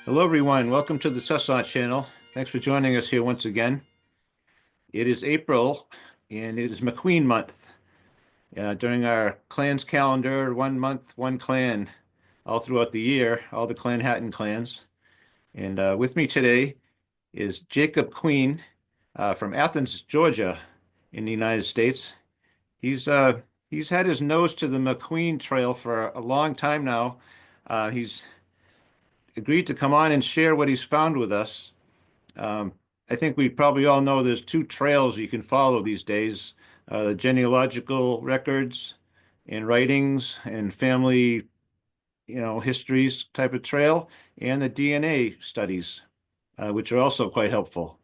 Hello, everyone. Welcome to the Tucson channel. Thanks for joining us here once again. It is April, and it is McQueen month. During our clans calendar, 1 month, one clan, all throughout the year, all the Clanhattan clans. And with me today is Jacob Queen from Athens, Georgia, in the United States. He's had his nose to the McQueen Trail for a long time now. He's agreed to come on and share what he's found with us. Um, I think we probably all know there's two trails you can follow these days, the genealogical records and writings and family, histories type of trail, and the DNA studies, which are also quite helpful.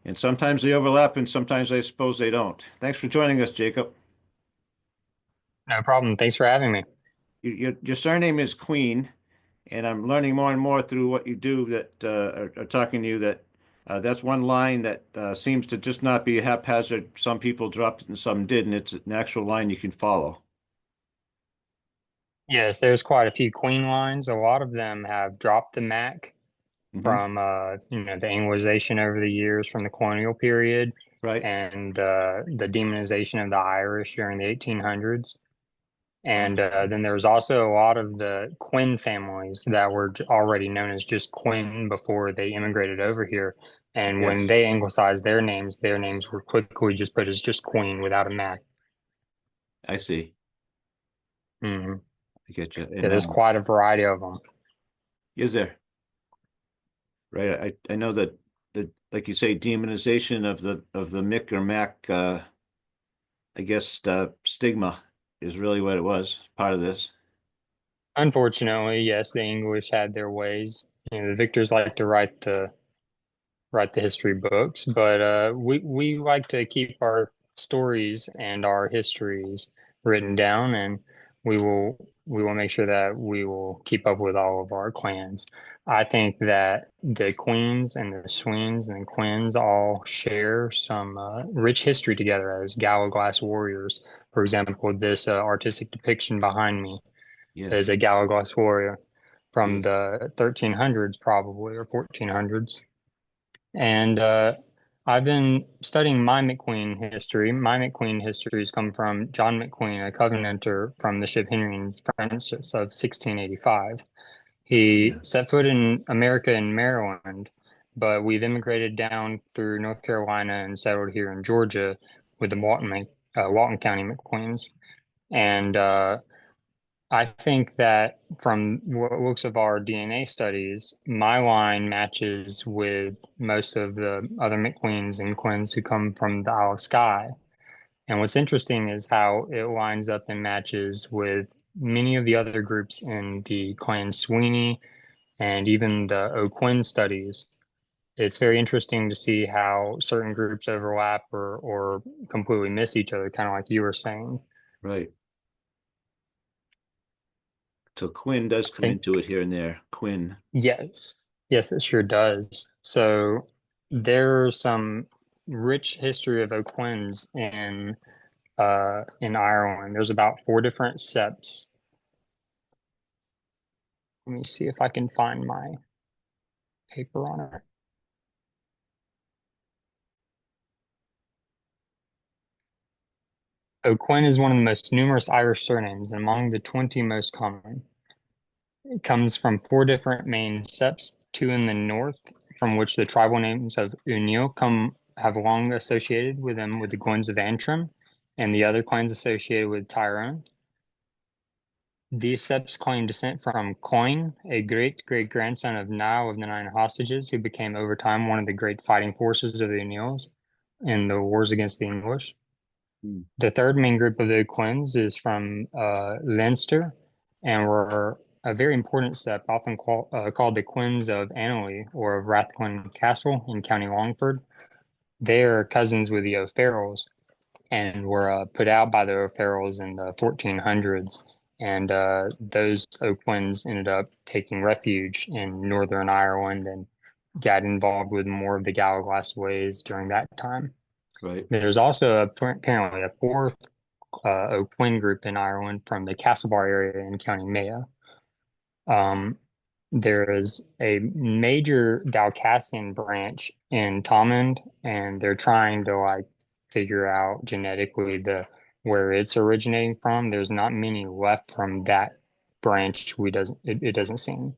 And sometimes they overlap, and sometimes I suppose they don't. Thanks for joining us, Jacob. No problem. Thanks for having me. Your surname is Queen, and I'm learning more and more through what you do that are talking to you that that's one line that seems to just not be haphazard. Some people dropped it and some did, and it's an actual line you can follow. Yes, there's quite a few Queen lines. A lot of them have dropped the Mac Hmm. from the Anglicization over the years from the colonial period Right? and the demonization of the Irish during the 1800s. And Okay. then there's also a lot of the Quinn families that were already known as just Quinn before they immigrated over here. And when Yes, they anglicized their names were quickly just put as just Queen without a Mac. I see. Mhm. I get you. Yeah, And there's quite a variety of them. is there, right? I know that like you say, demonization of the Mick or Mac, I guess stigma is really what it was, part of this. Unfortunately, yes, the English had their ways. The victors like to write the history books, but we like to keep our stories and our histories written down, and we will make sure that we will keep up with all of our clans. I think that the Queens and the Sweens and the Quins all share some rich history together as Galloglass warriors. For example, this artistic depiction behind me is Yes, a Galloglass warrior from yes. the 1300s, probably, or 1400s. And I've been studying my McQueen history. My McQueen histories come from John McQueen, a Covenanter from the ship Henry and Francis of 1685. He Yes. set foot in America in Maryland, but we've immigrated down through North Carolina and settled here in Georgia with the Walton County McQueens. And I think that from what looks of our DNA studies, my line matches with most of the other McQueens and Quins who come from the Isle of Skye. And what's interesting is how it lines up and matches with many of the other groups in the Clan Sweeney and even the O'Quinn studies. It's very interesting to see how certain groups overlap or completely miss each other, kind of like you were saying. Right. So Quinn does come Think into it here and there. Quinn. Yes, yes, it sure does. So there's some rich history of O'Quinn's in Ireland. There's about four different septs. Let me see if I can find my paper on it. O'Quinn is one of the most numerous Irish surnames and among the 20 most common. It comes from four different main septs, two in the north, from which the tribal names of Unio come have long associated with them with the Gwens of Antrim, and the other clans associated with Tyrone. These septs claim descent from Coin, a great-great-grandson of Niall of the Nine Hostages, who became over time one of the great fighting forces of the O'Neills in the wars against the English. Hmm. The third main group of the Quins is from Leinster and were a very important sept, often called the Quins of Annally or of Rathquin Castle in County Longford. They are cousins with the O'Farrells and were put out by the O'Farrells in the 1400s. And those O'Quins ended up taking refuge in Northern Ireland and got involved with more of the Galloglass ways during that time. Right. There's also apparently a fourth O'Quinn group in Ireland from the Castlebar area in County Mayo. Um, there is a major Dalcassian branch in Thomond, and they're trying to like figure out genetically the where it's originating from. There's not many left from that branch. It doesn't seem.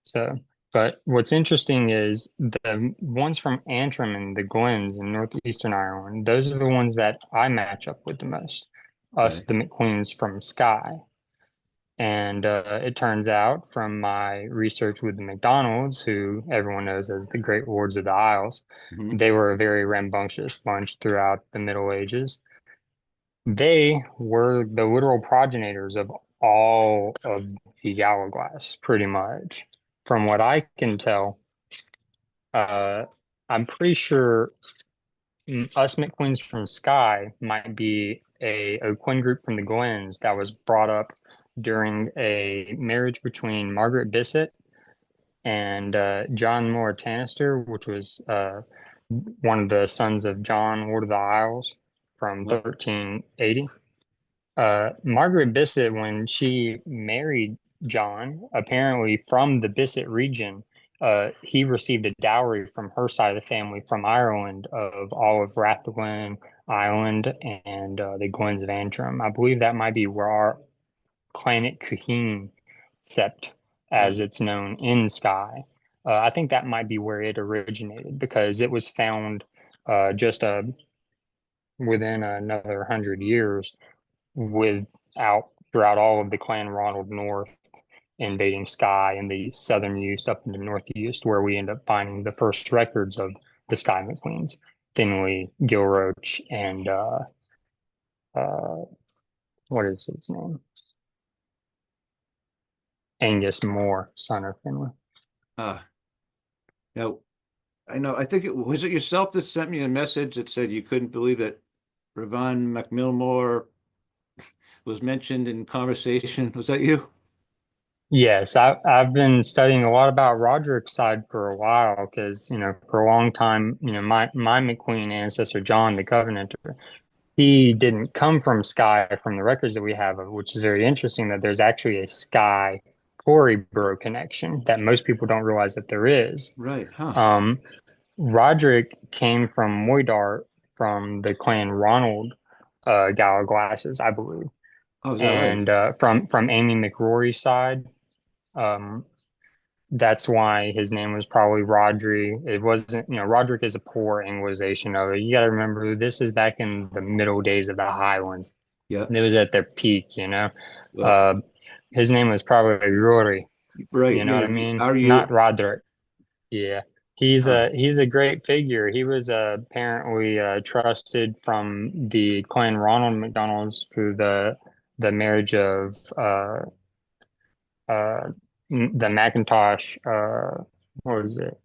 So, but what's interesting is the ones from Antrim and the Glens in northeastern Ireland, those are the ones that I match up with the most. Us, Okay. the McQueens from Skye. And it turns out from my research with the McDonald's, who everyone knows as the Great Lords of the Isles, Hmm. they were a very rambunctious bunch throughout the Middle Ages. They were the literal progenitors of all of the Galloglass, pretty much. From what I can tell, uh, I'm pretty sure us McQueens from Skye might be a Quinn group from the Glens that was brought up during a marriage between Margaret Bissett and John Moore Tanister, which was one of the sons of John, Lord of the Isles from Oh, 1380. Margaret Bissett, when she married John, apparently from the Bissett region, he received a dowry from her side of the family from Ireland of all of Rathglen Island and the Glens of Antrim. I believe that might be where our planet Cuheen sept, oh, as it's known in Skye. I think that might be where it originated because it was found just within another 100 years without throughout all of the Clan Ronald North invading Skye and the southern East up into Northeast, where we end up finding the first records of the Skye McQueens, Finley, Gilroach, and uh, what is his name? Angus Moore, son of Finley. ah, now I know. I think it was it yourself that sent me a message that said you couldn't believe that Ravon McMilmore was mentioned in conversation. Was that you? Yes, I've been studying a lot about Roderick's side for a while because, for a long time, my McQueen ancestor, John the Covenanter, he didn't come from Skye from the records that we have of, which is very interesting that there's actually a Skye Coryboro connection that most people don't realize that there is. Right. Huh. Um, Roderick came from Moidart from the clan Ronald Gallaglasses, I believe, Oh, is that right? and from Amy McRory's side. Um, that's why his name was probably Rodri. It wasn't, Roderick is a poor Anglicization of it. You got to remember, this is back in the middle days of the Highlands. Yeah. It was at their peak. Well, Uh, his name was probably Rory, right. you know Yeah. what I mean? Are Not you? Roderick. Yeah. Huh. He's a great figure. He was apparently trusted from the clan Ronald McDonald's through the marriage of uh, the Macintosh, what was it?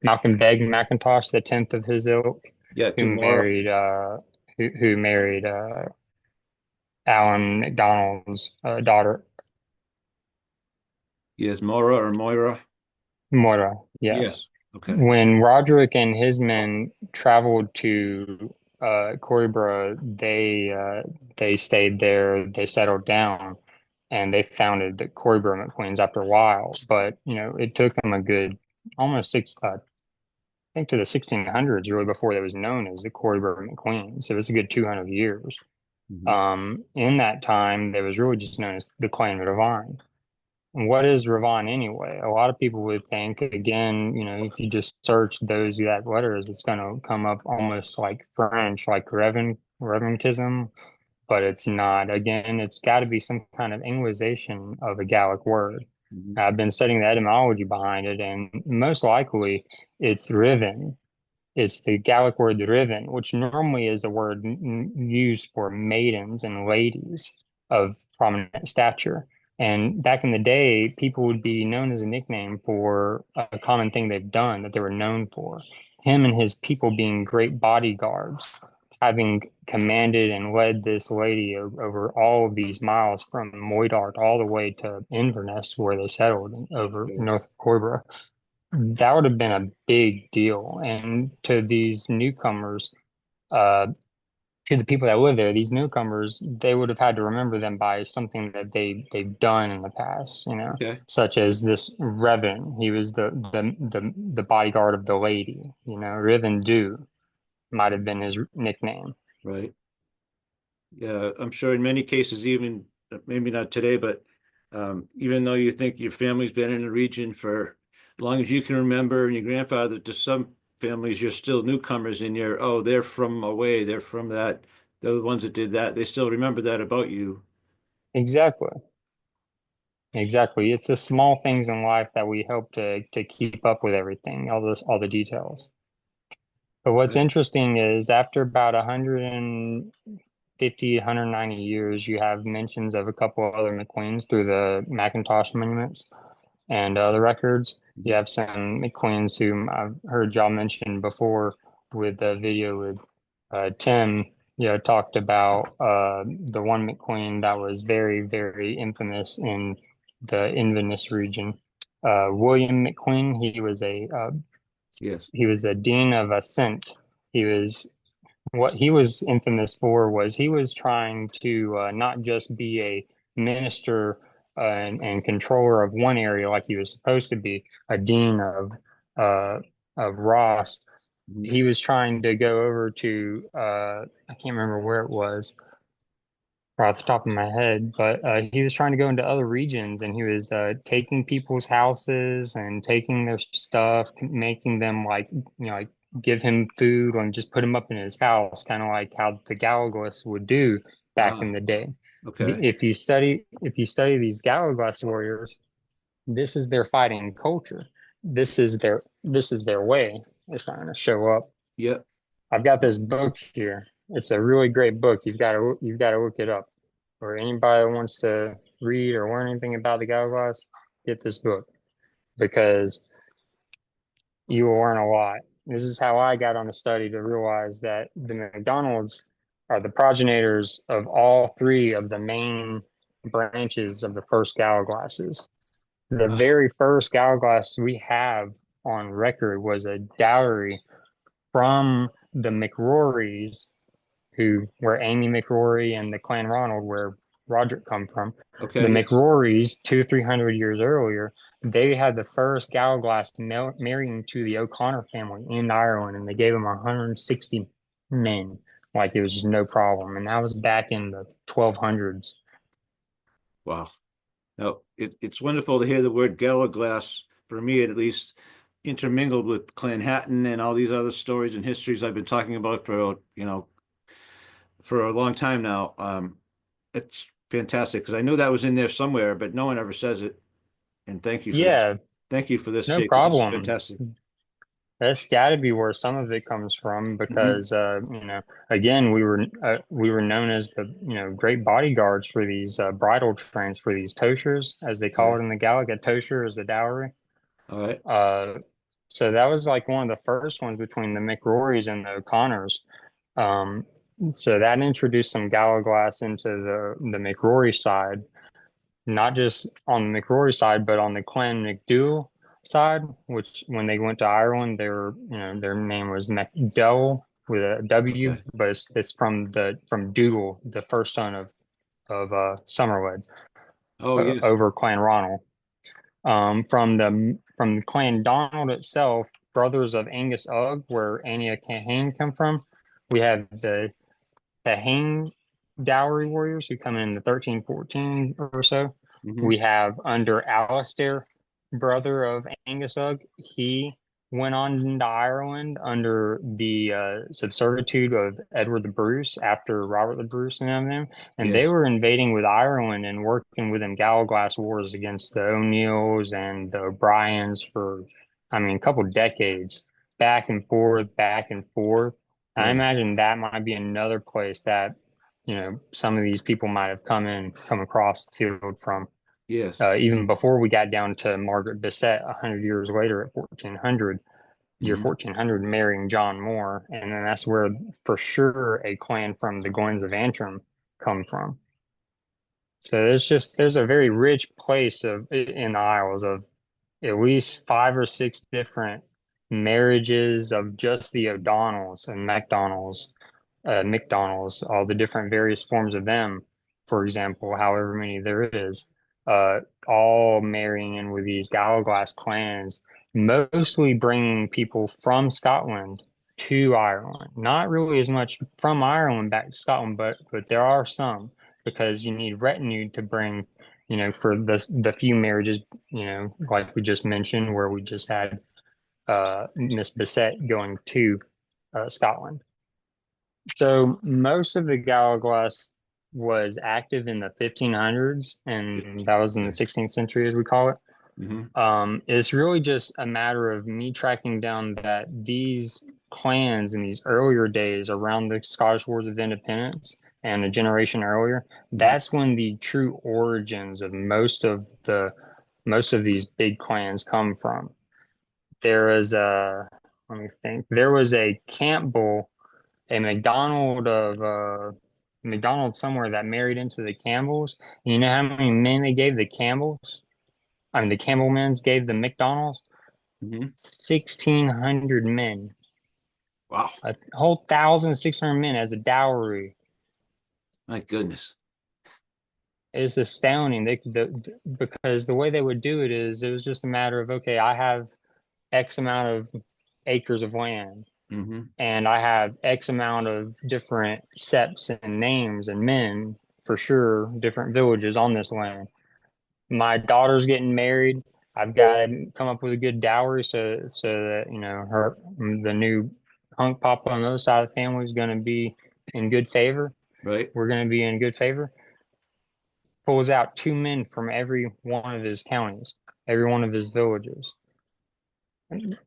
Malcolm Beg Macintosh, the 10th of his ilk, Yeah. who Tomorrow. married who married Alan McDonald's daughter, Yes. Mora or Moira. Moira. Yes. Yes. Okay. When Roderick and his men traveled to Coryborough, they stayed there, they settled down, and they founded the Coryborough McQueens after a while. But it took them a good almost I think to the 1600s, really before it was known as the Coryborough McQueen. So it was a good 200 years. Hmm. In that time, there was really just known as the Clan Ravine. And what is Ravine anyway? A lot of people would think, again, if you just search those exact letters, it's going to come up almost like French, like Revenantism, but it's not. Again, it's got to be some kind of Anglicization of a Gallic word. Hmm. I've been studying the etymology behind it, and most likely it's Riven. It's the Gallic word driven, which normally is a word used for maidens and ladies of prominent stature. And back in the day, people would be known as a nickname for a common thing they've done that they were known for. Him and his people being great bodyguards, having commanded and led this lady over all of these miles from Moidart all the way to Inverness, where they settled over Okay. north of Coimbra. That would have been a big deal. And to these newcomers, uh, to the people that live there, these newcomers, they would have had to remember them by something that they've done in the past, Okay. such as this Revan. He was the bodyguard of the lady, Revan Du might have been his nickname. Right. Yeah, I'm sure in many cases, even maybe not today, but even though you think your family's been in the region for as long as you can remember, and your grandfather, to some families, you're still newcomers, and oh, they're from away, they're from that, they're the ones that did that. They still remember that about you. Exactly. Exactly. It's the small things in life that we hope to keep up with everything, all the details. But what's Right. interesting is after about 150, 190 years, you have mentions of a couple of other McQueens through the Macintosh monuments and other records. You Mhm. have some McQueens whom I've heard y'all mention before with the video with Tim, talked about the one McQueen that was very, very infamous in the Inverness region. William McQueen, Yes. he was a dean of Ascent. He was what he was infamous for was he was trying to not just be a minister and controller of one area like he was supposed to be, a dean uh, of Ross. Mhm. He was trying to go over to I can't remember where it was off the top of my head, but he was trying to go into other regions and he was taking people's houses and taking their stuff, making them like give him food and just put him up in his house, kind of like how the Galloglass would do back Ah, in the day. okay. If you study these Galloglass warriors, this is their fighting culture. This is their way. It's not going to show up. Yep. I've got this book here. It's a really great book. You've got to look it up. Or anybody that wants to read or learn anything about the Gallagher, get this book because you will learn a lot. This is how I got on the study to realize that the McDonald's are the progenitors of all three of the main branches of the first Gallaglasses. The Ah, very first Gallaglass we have on record was a dowry from the McRorys who where Amy McRory and the Clan Ronald, where Roderick come from. The okay. Yes. McRorys, 300 years earlier, they had the first Galloglass marrying to the O'Connor family in Ireland, and they gave them 160 men. Like it was just no problem. And that was back in the 1200s. Wow. Now, it's wonderful to hear the word Galloglass, for me at least, intermingled with Clanhatton and all these other stories and histories I've been talking about for a long time now. It's fantastic because I knew that was in there somewhere, but no one ever says it. And Yeah, thank you for this, no Jacob. This is problem. fantastic. That's got to be where some of it comes from Hmm. because again we were known as the great bodyguards for these bridal trains for these toshers as they call Yeah. it in the Gaelic. A tosher is a dowry. All right. Uh, so that was like one of the first ones between the McRorys and the O'Connors. Um, so that introduced some Gallaglass into the McRory side, not just on the McRory side, but on the Clan McDowell side, which when they went to Ireland, they were, their name was McDowell with a W, Okay. but it's from Dougal, the first son of Somerled, Oh, yes. over Clan Ronald. From the Clan Donald itself, brothers of Angus Ugg, where Anya Kahane come from, we have the Kahane dowry warriors who come in the 1314 or so. Hmm. We have under Alistair, brother of Angus Ugg. He went on into Ireland under the subservitude of Edward the Bruce after Robert the Bruce and them. And they Yes. were invading with Ireland and working with them Gallaglass wars against the O'Neills and the O'Briens for, I mean, a couple decades, back and forth, back and forth. I Yeah. imagine that might be another place that, some of these people might have come across the field from, Yes. even before we got down to Margaret Bissett 100 years later at 1400, year Hmm. 1400, marrying John Moore. And then that's where for sure a clan from the Glens of Antrim come from. So there's a very rich place in the Isles of at least five or six different marriages of just the O'Donnells and MacDonalds McDonald's, all the different various forms of them, for example, however many there is, all marrying in with these Galloglass clans, mostly bringing people from Scotland to Ireland. Not really as much from Ireland back to Scotland, but there are some because you need retinue to bring, for the few marriages, like we just mentioned, where we just had Miss Bissett going to Scotland. So most of the Galloglass was active in the 1500s, and that was in the 16th century, as we call it. Mm-hmm. It's really just a matter of me tracking down that these clans in these earlier days around the Scottish Wars of Independence and a generation earlier, Mm-hmm. that's when the true origins of most of these big clans come from. There is a, let me think, there was a Campbell, a McDonald somewhere that married into the Campbells. You know how many men they gave the Campbells? I mean, the Campbellmans gave the McDonald's Mm-hmm. 1,600 men, Wow. a whole 1,600 men as a dowry. My goodness. It's astounding. Because the way they would do it is it was just a matter of, okay, I have X amount of acres of land, Mm-hmm. and I have X amount of different septs and names and men for sure, different villages on this land. My daughter's getting married. I've got to come up with a good dowry so that the new hunk papa on the other side of the family is going to be in good favor. Right. We're going to be in good favor. Pulls out two men from every one of his counties, every one of his villages.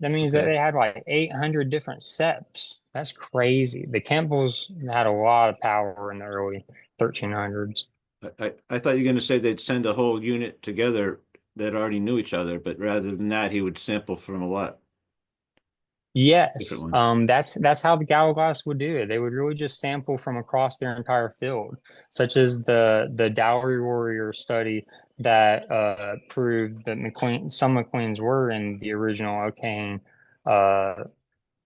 That means that Okay. they had like 800 different septs. That's crazy. The Campbells had a lot of power in the early 1300s. I thought you were going to say they'd send a whole unit together that already knew each other, but rather than that, he would sample from a lot different Yes, ones. that's how the Galloglass would do it. They would really just sample from across their entire field, such as the Dowry Warrior study that proved that some McQueens were in the original O'Kane uh,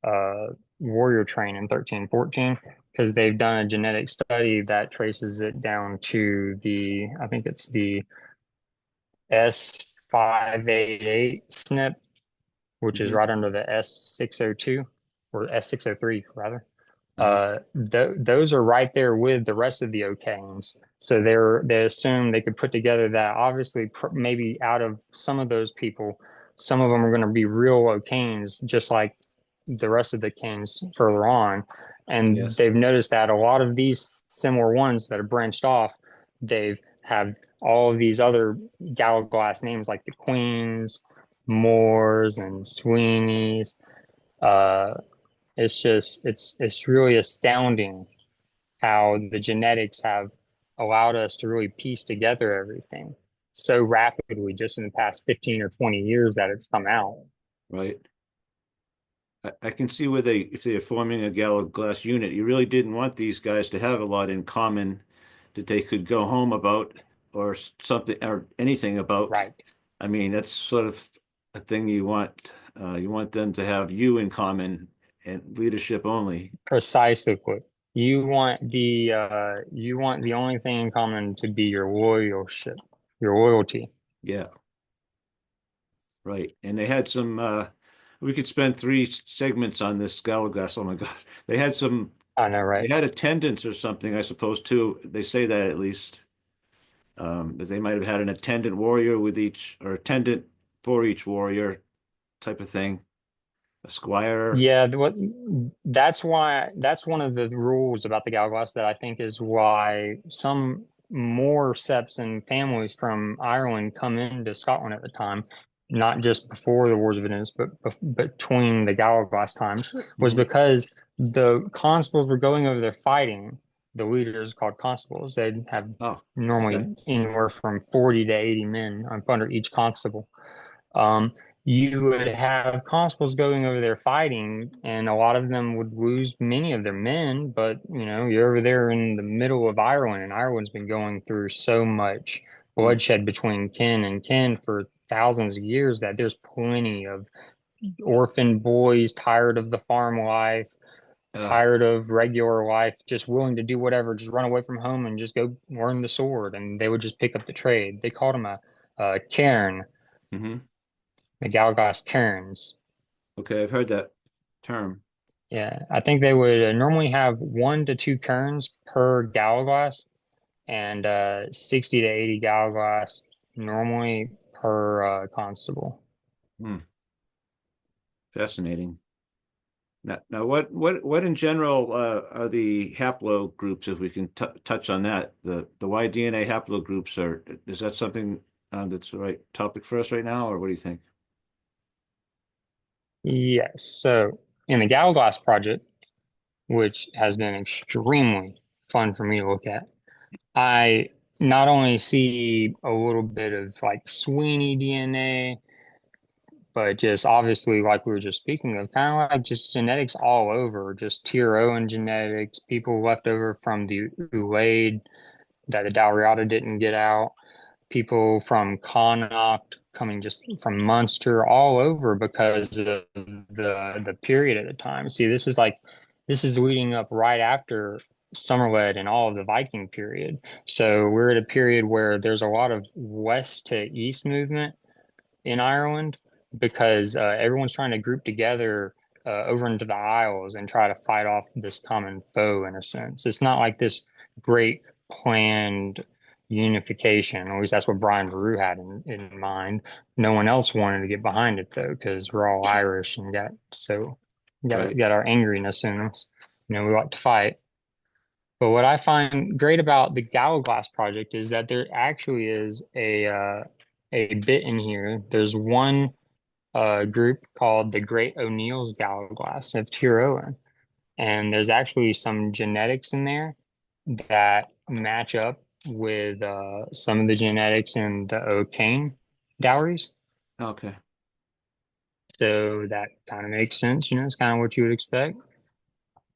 uh, warrior train in 1314, because they've done a genetic study that traces it down to I think it's the S588 SNP, which is Mm-hmm. right under the S602 or S603 rather. Uh-huh. Those are right there with the rest of the O'Kanes. So they assume they could put together that obviously maybe out of some of those people, some of them are going to be real O'Kanes, just like the rest of the Canes further on. And Yes. they've noticed that a lot of these similar ones that have branched off, they've have all of these other Galloglass names like the Queens, Moores, and Sweeneys. Uh, it's really astounding how the genetics have allowed us to really piece together everything so rapidly just in the past 15 or 20 years that it's come out. Right. I can see where if they're forming a Galloglass unit, you really didn't want these guys to have a lot in common that they could go home about or something or anything about. Right. I mean, that's sort of a thing you want. You want them to have you in common and leadership only. Precisely. You want the only thing in common to be your your loyalty. Yeah, right. And they had some, we could spend three segments on this Galloglass. Oh my God. They had some, I know, they right? had attendants or something, I suppose, too. They say that at least. That they might have had an attendant warrior with each, or attendant for each warrior type of thing. A squire. Yeah, that's one of the rules about the Gallagher that I think is why some more septs and families from Ireland come into Scotland at the time, not just before the Wars of Independence, but between the Gallagher times, was Hmm. because the constables were going over there fighting. The leaders called constables. They'd have Oh, okay. normally anywhere from 40 to 80 men under each constable. Um, you would have constables going over there fighting, and a lot of them would lose many of their men. But you're over there in the middle of Ireland, and Ireland's been going through so much Mm. bloodshed between kin and kin for thousands of years that there's plenty of orphan boys tired of the farm life, Uh, tired of regular life, just willing to do whatever, just run away from home and just go learn the sword. And they would just pick up the trade. They called him a cairn, hmm. the Galloglass cairns. Okay, I've heard that term. Yeah, I think they would normally have 1 to 2 cairns per Galloglass and 60 to 80 Galloglass normally per constable. Hmm, fascinating. Now, what in general are the haplogroups? If we can t touch on that, the Y-DNA haplogroups are. Is that something that's the right topic for us right now, or what do you think? Yes, so in the Galloglass project, which has been extremely fun for me to look at, I not only see a little bit of like Sweeney DNA, but just obviously, like we were just speaking of, kind of like just genetics all over, just Tier Owen genetics, people left over from the Ulaid that the Dalriada didn't get out, people from Connacht coming just from Munster, all over because of the period at the time. See, this is leading up right after Somerled and all of the Viking period. So we're at a period where there's a lot of west to east movement in Ireland because everyone's trying to group together over into the Isles and try to fight off this common foe in a sense. It's not like this great planned unification. At least that's what Brian Boru had in mind. No one else wanted to get behind it though, because we're all Irish and Right. got our angriness in us. You know, we like to fight. But what I find great about the Galloglass project is that there actually is a bit in here. There's one group called the Great O'Neill's Galloglass of Tyrowen, and there's actually some genetics in there that match up with some of the genetics in the O'Kane dowries. Okay. So that kind of makes sense. You know, it's kind of what you would expect.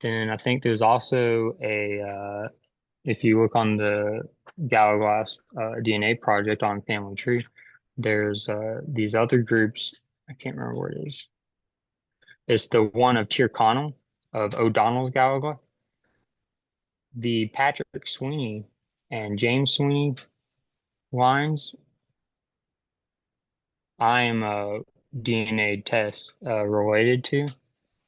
Then I think there's also if you look on the Galloglass DNA project on Family Tree, there's these other groups. I can't remember where it is. It's the one of Tyrconnell of O'Donnell's Gallagher. The Patrick Sweeney and James Sweeney lines, I am a DNA test related to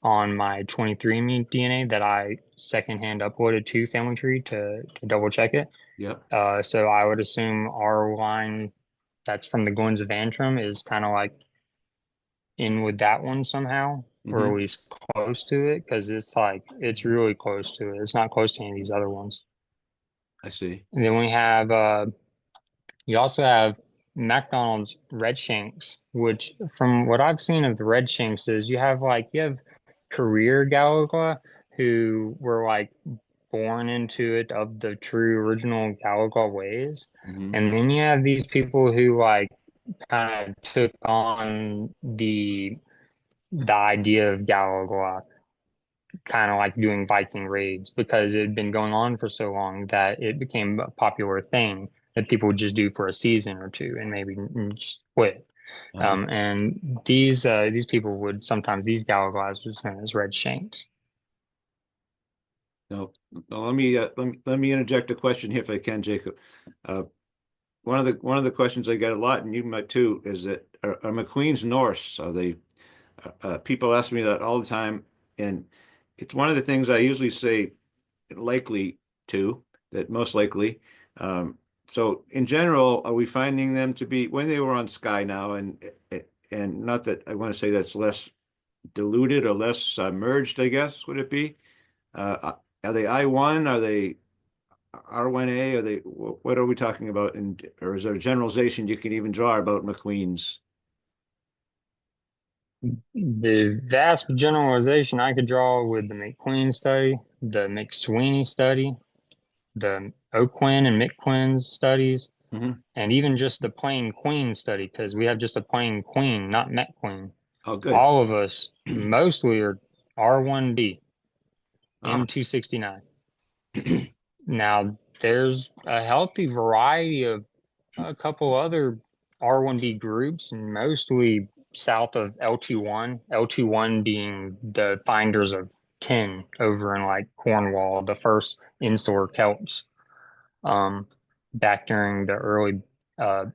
on my 23andMe DNA that I secondhand uploaded to Family Tree to double check it. Yep. So I would assume our line that's from the Glens of Antrim is kind of like in with that one somehow, or Hmm. at least close to it, because it's like it's really close to it. It's not close to any of these other ones. I see. And then we have you also have McDonald's Red Shanks, which from what I've seen of the Red Shanks is you have career Gallagher who were like born into it of the true original Gallagher ways. Hmm. And then you have these people who like kind of took on the idea of Gallagher kind of like doing Viking raids because it had been going on for so long that it became a popular thing that people would just do for a season or two and maybe just quit. Uh-huh. And these people would sometimes these Gallagher was known as Red Shanks. Now, let me interject a question here if I can, Jacob. Uh, one of the questions I get a lot, and you might too, is that are McQueens Norse? Are they? People ask me that all the time, and it's one of the things I usually say likely to, that most likely. Um, so in general, are we finding them to be when they were on Sky now, and not that I want to say that's less diluted or less merged, I guess, would it be? Are they I1? Are they R1A? Are they what are we talking about? And or is there a generalization you can even draw about McQueen's? The vast generalization I could draw with the McQueen study, the McSweeney study, the O'Quinn and McQuinn's studies, Hmm. and even just the plain Queen study, because we have just a plain Queen, not McQueen. Oh, good. All of us mostly are R1B, Ah. M269. Now, there's a healthy variety of a couple other R1B groups, mostly south of L21, L21 being the finders of 10 over in like Cornwall, the first insular Celts, um, back during the early uh,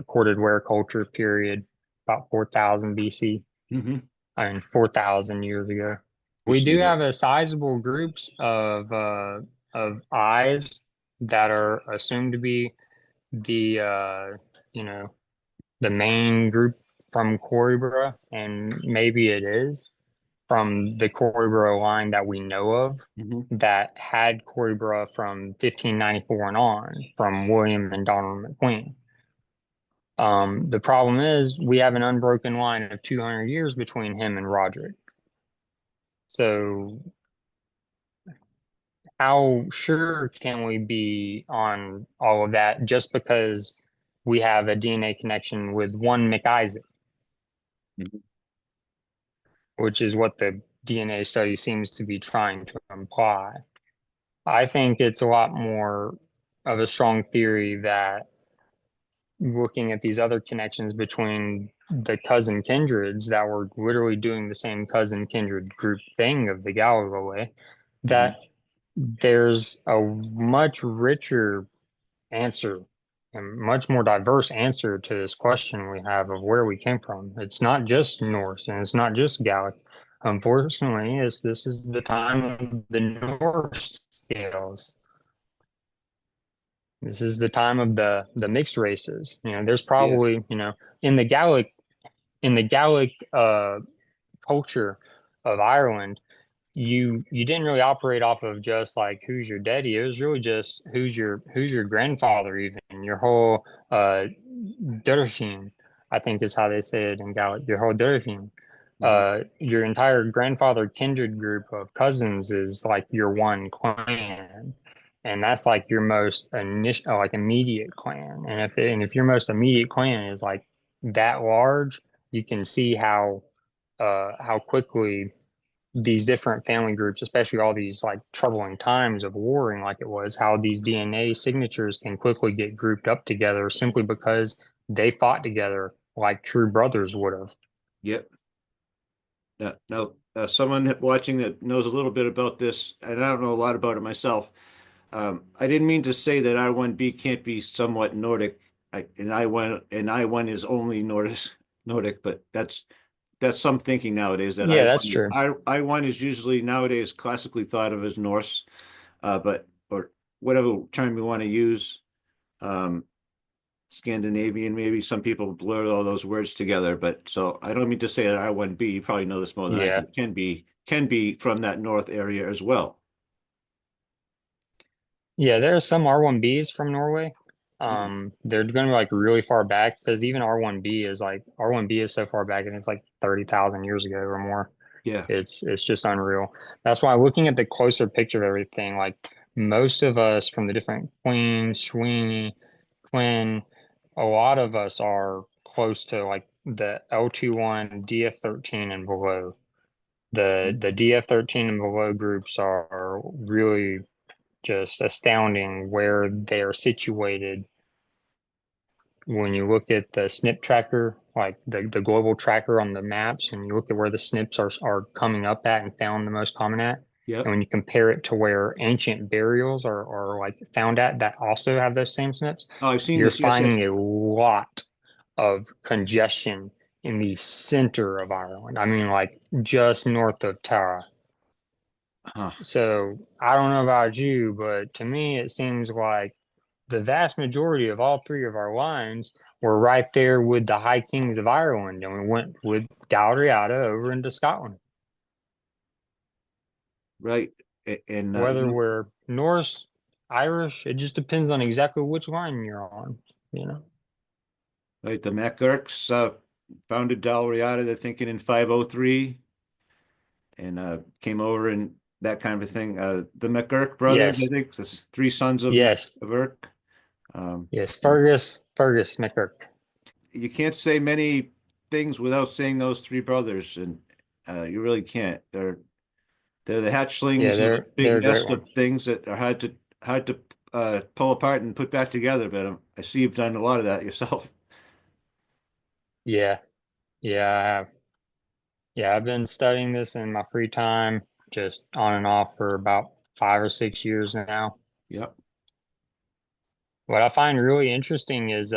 corded ware culture period, about 4000 BC. Hmm. I mean, 4,000 years ago. We We see do that. have a sizable groups of eyes that are assumed to be the you know the main group from Corybra, and maybe it is from the Corybra line that we know of Hmm. that had Corybra from 1594 and on, from William and Donald McQueen. The problem is we have an unbroken line of 200 years between him and Roderick. So how sure can we be on all of that just because we have a DNA connection with one McIsaac, which is what the DNA study seems to be trying to imply? I think it's a lot more of a strong theory that looking at these other connections between the cousin kindreds that were literally doing the same cousin kindred group thing of the Gallagher way, Hmm. that there's a much richer answer and much more diverse answer to this question we have of where we came from. It's not just Norse and it's not just Gallic. Unfortunately, this is the time of the Norse scales. This is the time of the mixed races. There's Yes. probably, in the Gallic culture of Ireland, you didn't really operate off of just like who's your daddy. It was really just who's your grandfather, even your whole Durfin, I think is how they say it in Gaelic. Your whole Durfin, Hmm. your entire grandfather kindred group of cousins is like your one clan, and that's like your most initial, like immediate clan. And if your most immediate clan is like that large, you can see how quickly these different family groups, especially all these like troubling times of warring like it was, how these DNA signatures can quickly get grouped up together simply because they fought together like true brothers would have. Yep. Now, someone watching that knows a little bit about this, and I don't know a lot about it myself. I didn't mean to say that R1B can't be somewhat Nordic, and I1 is only Nordic, but that's some thinking nowadays that Yeah, that's I1 true. I1 is usually nowadays classically thought of as Norse, but or whatever term you want to use, um, Scandinavian. Maybe some people blur all those words together, but so I don't mean to say that R1B. You probably know this more than I Yeah. do. Can be from that north area as well. Yeah, there are some R1Bs from Norway. Hmm. They're going to be like really far back because even R1B is so far back and it's like 30,000 years ago or more. Yeah. It's just unreal. That's why looking at the closer picture of everything, like most of us from the different Queens, Sweeney, Quinn, a lot of us are close to like the L21, DF13 and below. The DF13 and below groups are really just astounding where they are situated when you look at the snip tracker, like the global tracker on the maps, and you look at where the snips are coming up at and found the most common at, and Yep. when you compare it to where ancient burials are like found at that also have those same snips, Oh, I've seen you're this. Yes, yes. finding a lot of congestion in the center of Ireland. I mean, like just north of Tara. Huh. So I don't know about you, but to me, it seems like the vast majority of all three of our lines were right there with the High Kings of Ireland, and we went with Dalriada over into Scotland. Right. And Whether we're Norse, Irish, it just depends on exactly which line you're on, you know? right, the MacGurks founded Dalriada, they're thinking in 503, and came over and that kind of a thing. The MacGurk brothers, I Yes, think, the three sons of yes, MacGurk. Um, yes. Fergus McGurk. you can't say many things without saying those three brothers, and you really can't. They're the Yeah, hatchlings of a they're big a great nest one. of things that are hard to pull apart and put back together. But I see you've done a lot of that yourself. Yeah, yeah, I have. Yeah, I've been studying this in my free time. just on and off for about 5 or 6 years now. Yep. What I find really interesting is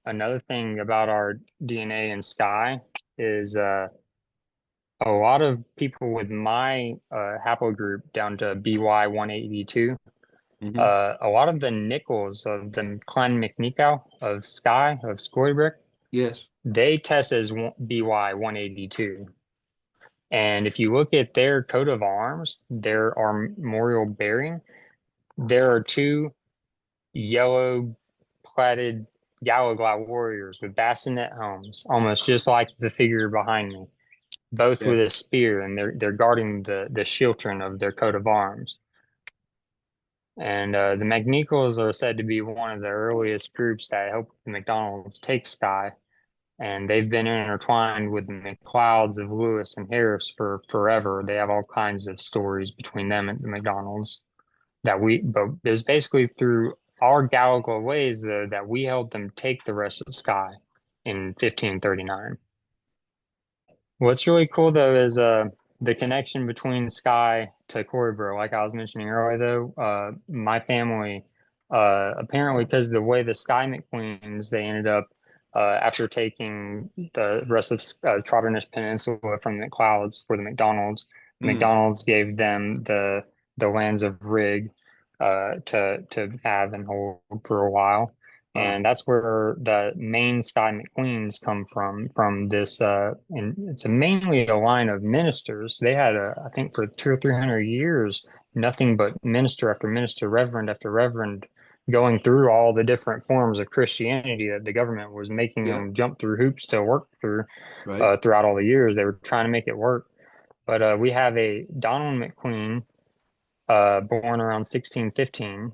another thing about our DNA and sky is a lot of people with my haplogroup down to BY182, Hmm. a lot of the nickels of the clan McNichol of sky of Scorybrick, Yes. they test as BY182. And if you look at their coat of arms, their armorial bearing, there are two yellow plated Galloglass warriors with bassinet helms, almost just like the figure behind me, both with Yes. a spear, and they're guarding the children of their coat of arms. And the McNichols are said to be one of the earliest groups that helped the McDonald's take Sky, and they've been intertwined with the McLeods of Lewis and Harris for forever. They have all kinds of stories between them and the McDonald's but it's basically through our Gallagher ways though that we helped them take the rest of Sky in 1539. What's really cool though is the connection between Sky to Coryboro. Like I was mentioning earlier though, my family apparently because the way the Sky McQueens they ended up after taking the rest of Trotternish Peninsula from the McLeods for the McDonald's, Mm. McDonald's gave them the lands of Rig to have and hold for a while. Ah. And that's where the main Sky McQueens come from this, and it's mainly a line of ministers. They had I think for 200 or 300 years, nothing but minister after minister, reverend after reverend, going through all the different forms of Christianity that the government was making Yeah. them jump through hoops to work through, Right. throughout all the years. They were trying to make it work. But we have a Donald McQueen, born around 1615,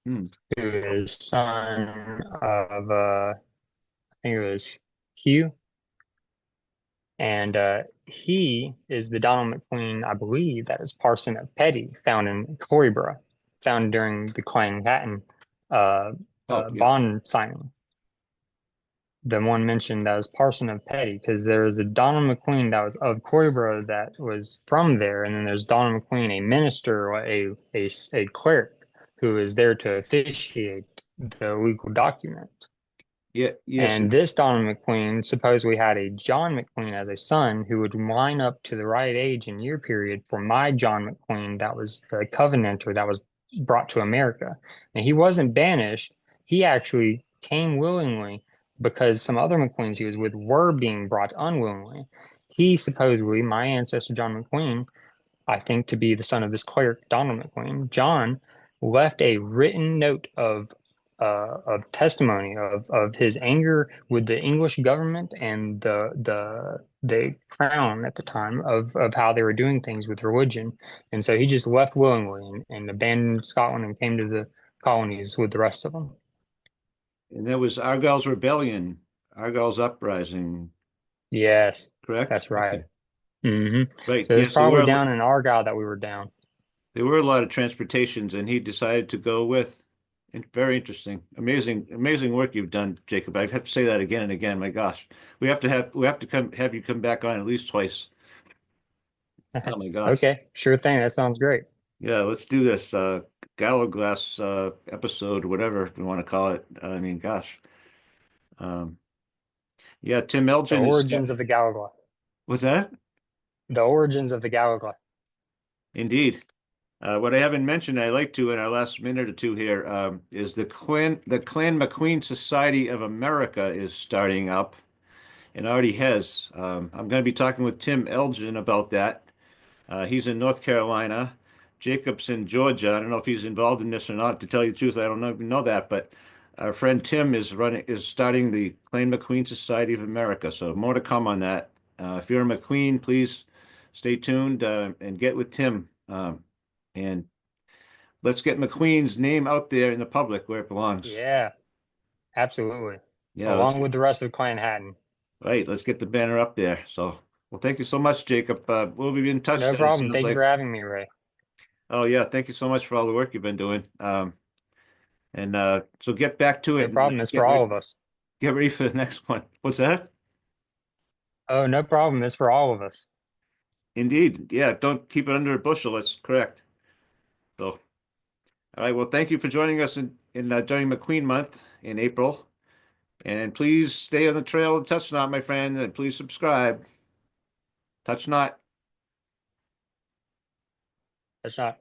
Mm. who is son of I think it was Hugh, and he is the Donald McQueen, I believe, that is parson of Petty, found in Coryborough, found during the Clang Hatton uh, Oh, yeah. bond signing. The one mentioned that was parson of Petty, because there was a Donald McQueen that was of Coryborough that was from there, and then there's Donald McQueen, a minister or a cleric who is there to officiate the legal document. Yeah. Yes. And this Donald McQueen supposedly had a John McQueen as a son who would line up to the right age and year period for my John McQueen that was the Covenanter that was brought to America. And he wasn't banished. He actually came willingly because some other McQueens he was with were being brought unwillingly. He supposedly, my ancestor John McQueen, I think to be the son of this cleric, Donald McQueen, John left a written note of testimony of his anger with the English government and the crown at the time of how they were doing things with religion, and so he just left willingly and abandoned Scotland and came to the colonies with the rest of them. And that was Argyll's rebellion, Argyll's uprising, Yes, correct? that's right. Okay. Hmm. Right. So it's Yes, there probably were down in Argyle that we were down. there were a lot of transportations, and he decided to go with. And very interesting, amazing, amazing work you've done, Jacob. I have to say that again and again. My gosh, we have to have you come back on at least twice. Oh my gosh. Okay, sure thing. That sounds great. Yeah, let's do this. Galloglass episode, whatever we want to call it. I mean, gosh. Um, yeah, Tim The Elgin is. origins of the Galloglass. What's that? The origins of the Galloglass. Indeed. What I haven't mentioned, I like to in our last minute or two here, is the Clan McQueen Society of America is starting up and already has. I'm going to be talking with Tim Elgin about that. He's in North Carolina. Jacob's in Georgia. I don't know if he's involved in this or not. To tell you the truth, I don't even know that. But our friend Tim is starting the Clan McQueen Society of America. So more to come on that. If you're a McQueen, please stay tuned and get with Tim. And let's get McQueen's name out there in the public where it belongs. Yeah, absolutely. Yeah, let's Along get with the rest of Clan Hatton. right. Let's get the banner up there. So, well, thank you so much, Jacob. We'll be in touch No then. It problem. sounds Thank you for like. having me, Ray. Oh yeah, thank you so much for all the work you've been doing. And so get back to No it and problem. It's for all of us. get ready for the next one. What's that? Oh, no problem. It's for all of us. Indeed. Yeah, don't keep it under a bushel. That's correct. So, all right. Well, thank you for joining us in during McQueen month in April. And please stay on the trail and touch not, my friend, and please subscribe. Touch not. That's not